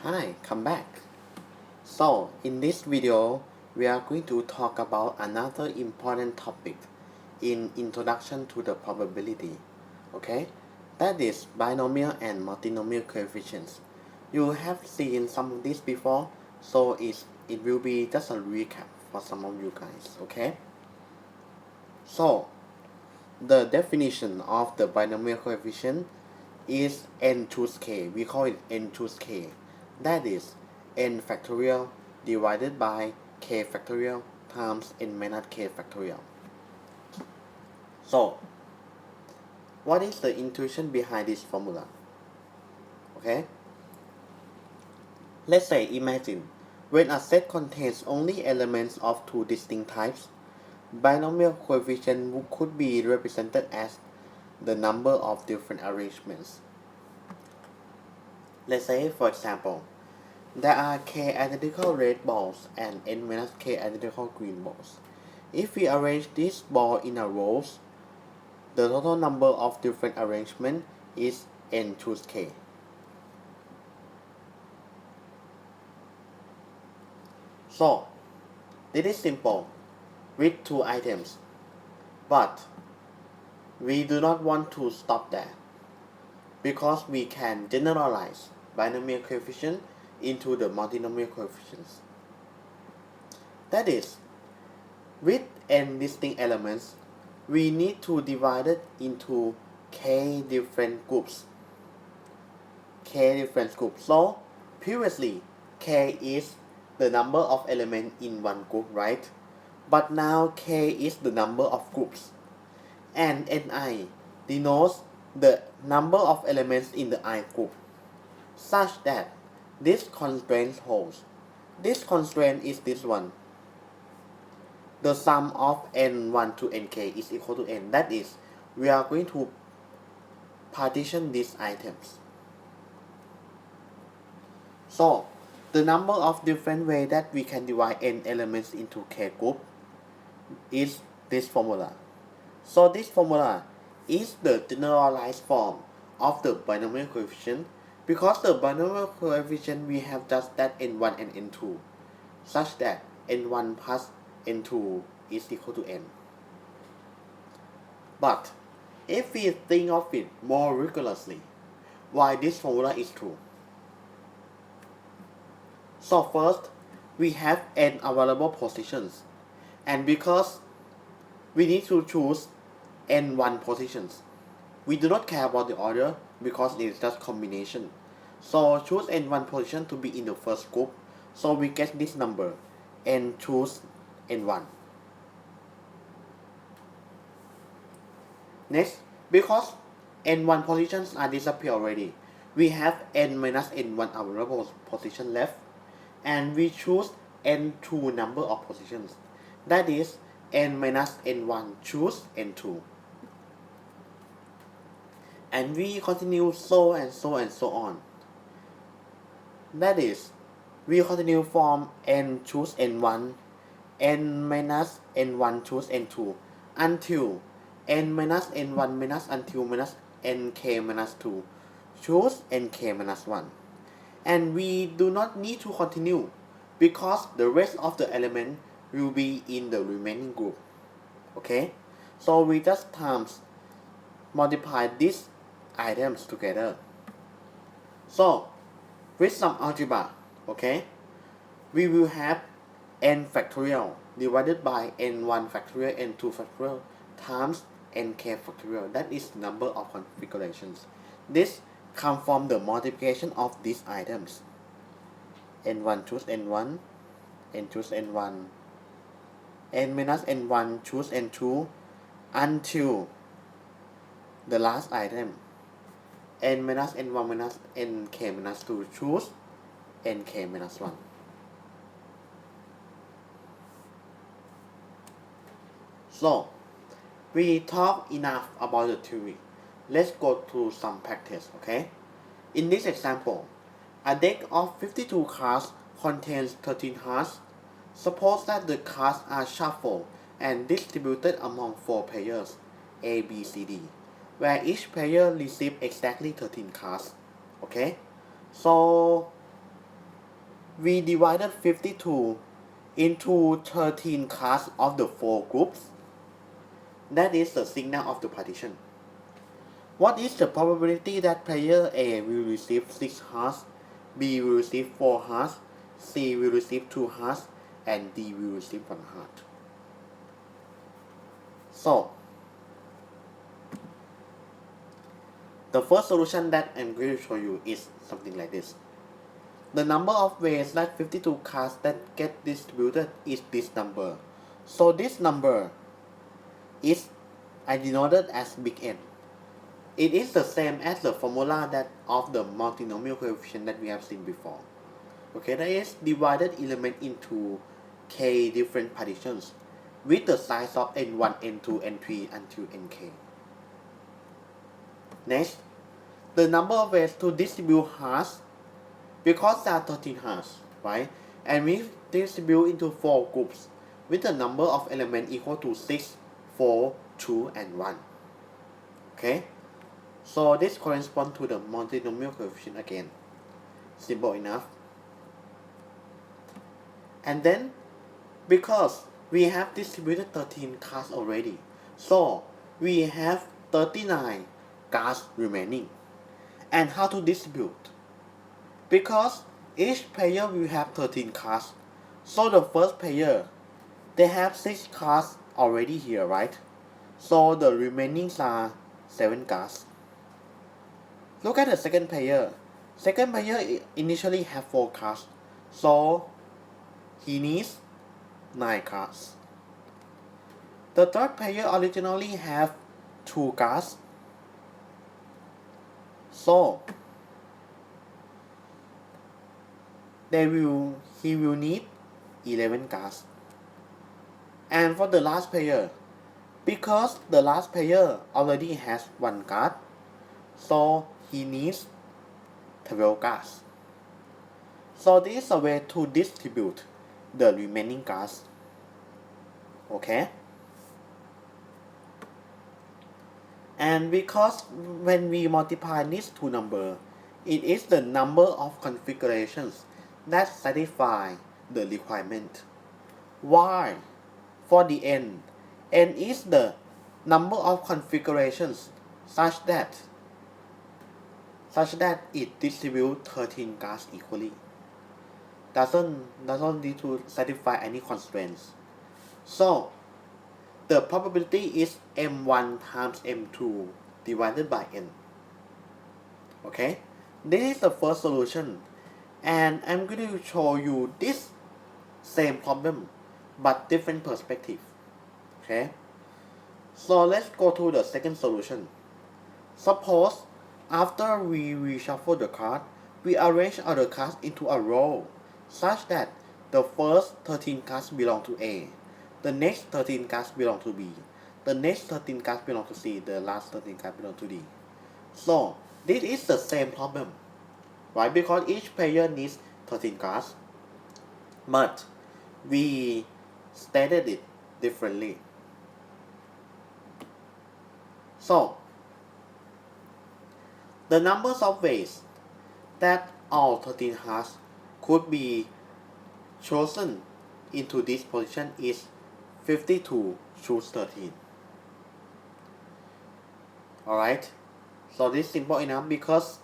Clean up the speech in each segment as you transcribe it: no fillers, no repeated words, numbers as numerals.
Hi, come back. So, in this video, we are going to talk about another important topic in Introduction to the Probability. Okay, that is binomial and multinomial coefficients. You have seen some of this before, so it will be just a recap for some of you guys. Okay, so the definition of the binomial coefficient is n choose k. We call it n choose k. That is n factorial divided by k factorial times n minus k factorial. So, what is the intuition behind this formula? Okay, let's say imagine when a set contains only elements of two distinct types, binomial coefficient could be represented as the number of different arrangements. Let's say, for example, there are k identical red balls and n minus k identical green balls. If we arrange these balls in a rows, the total number of different arrangements is n choose k. So, it is simple with two items, but we do not want to stop there because we can generalize binomial coefficient into the multinomial coefficients. That is, with n distinct elements, we need to divide it into k different groups. So, previously, k is the number of elements in one group, right? But now k is the number of groups. And ni denotes the number of elements in the I group, such that this constraint holds. This constraint is this one. The sum of n1 to nk is equal to n. That is, we are going to partition these items. So, the number of different ways that we can divide n elements into k group is this formula. So, this formula is the generalized form of the binomial coefficient because the binomial coefficient we have just that n1 and n2 such that n1 plus n2 is equal to n. But if we think of it more rigorously, why this formula is true? So first, we have n available positions, and because we need to choose n1 positions, we do not care about the order because it is just combination. So choose n1 position to be in the first group, so we get this number, n choose n1. Next, because n1 positions are disappear already, we have n minus n1 available position left, and we choose n2 number of positions. That is, n minus n1 choose n2. And we continue so and so and so on. That is, we continue from n choose n1, n minus n1 choose n2, until n minus n1 minus until minus nk minus 2 choose nk minus 1. And we do not need to continue because the rest of the element will be in the remaining group. Okay, so we just times multiply these items together. So with some algebra, okay, we will have n factorial divided by n1 factorial, n2 factorial times nk factorial. That is the number of configurations. This comes from the multiplication of these items. n1 choose n1, n choose n1, n minus n1 choose n2 until the last item, n minus n1 minus nk minus 2 choose nk minus 1. So, we talk enough about the theory. Let's go to some practice, okay? In this example, a deck of 52 cards contains 13 cards. Suppose that the cards are shuffled and distributed among 4 players, A, B, C, D, where each player receives exactly 13 cards, okay? So, we divided 52 into 13 casts of the 4 groups. That is the signal of the partition. What is the probability that player A will receive 6 hearts, B will receive 4 hearts, C will receive 2 hearts, and D will receive 1 heart? So, the first solution that I'm going to show you is something like this. The number of ways that 52 cards that get distributed is this number. So this number is I denoted as big N. It is the same as the formula that of the multinomial coefficient that we have seen before. Okay, that is divided element into k different partitions with the size of n1, n2, n3 until nk. Next, the number of ways to distribute hearts, because there are 13 hearts, right? And we distribute into 4 groups with the number of elements equal to 6, 4, 2, and 1. Okay? So this corresponds to the multinomial coefficient again. Simple enough. And then, because we have distributed 13 cards already, so we have 39 cards remaining. And how to distribute? Because each player will have 13 cards, so the first player, they have 6 cards already here, right? So the remaining are 7 cards. Look at the second player. Second player initially have 4 cards, so he needs 9 cards. The third player originally have 2 cards, so he will need 11 cards. And for the last player, because the last player already has 1 card, so he needs 12 cards. So this is a way to distribute the remaining cards. Okay? And because when we multiply these two numbers, it is the number of configurations that satisfy the requirement. Why? For the n is the number of configurations such that it distributes 13 cards equally. Doesn't need to satisfy any constraints. So the probability is m1 times m2 divided by n. Okay, this is the first solution, and I'm going to show you this same problem but different perspective. Okay, so let's go to the second solution. Suppose after we reshuffle the card, we arrange other cards into a row such that the first 13 cards belong to A, the next 13 cards belong to B, the next 13 cards belong to C, the last 13 cards belong to D. So this is the same problem, right? Because each player needs 13 cards, but we stated it differently. So the numbers of ways that all 13 hearts could be chosen into this position is 52 choose 13. Alright, so this is simple enough because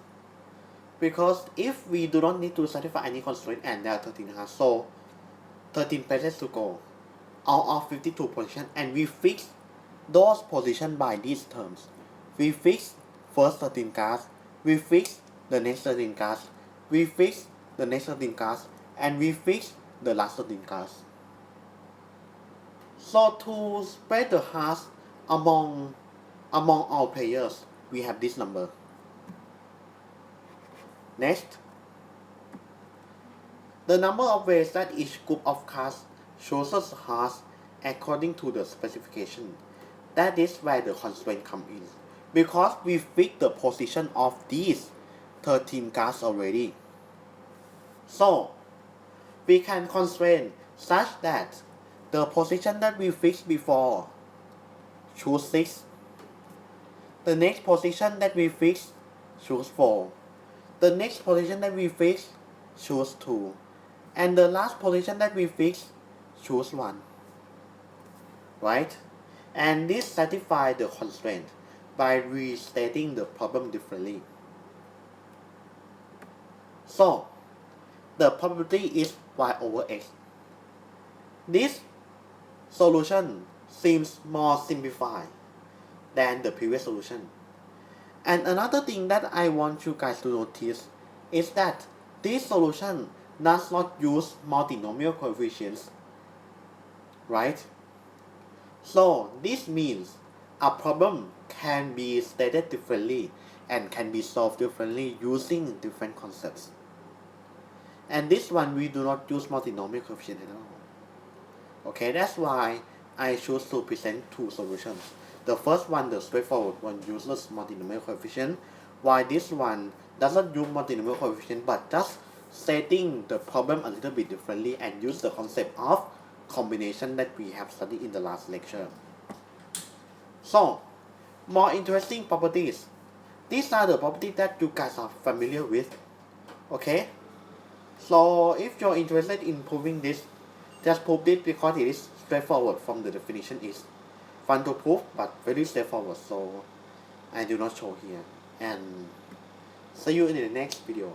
if we do not need to satisfy any constraint and there are 13 hearts, so 13 places to go out of 52 positions, and we fix those positions by these terms. We fix first 13 cards, we fix the next 13 cards, we fix the next 13 cards, and we fix the last 13 cards. So to spread the hearts among all players, we have this number. Next, the number of ways that each group of cards chooses hearts according to the specification. That is where the constraint comes in, because we fix the position of these 13 cards already. So we can constrain such that the position that we fixed before, choose 6, the next position that we fixed, choose 4, the next position that we fixed, choose 2, And the last position that we fix, choose one, right? And this satisfies the constraint by restating the problem differently. So, the probability is y over x. This solution seems more simplified than the previous solution. And another thing that I want you guys to notice is that this solution does not use multinomial coefficients, right? So this means a problem can be stated differently and can be solved differently using different concepts. And this one we do not use multinomial coefficient at all. Okay, that's why I choose to present two solutions. The first one, the straightforward one, uses multinomial coefficient, while this one doesn't use multinomial coefficient but just stating the problem a little bit differently and use the concept of combination that we have studied in the last lecture. So, more interesting properties. These are the properties that you guys are familiar with. Okay? So, if you're interested in proving this, just prove this because it is straightforward from the definition. Is fun to prove but very straightforward, so I do not show here. And see you in the next video.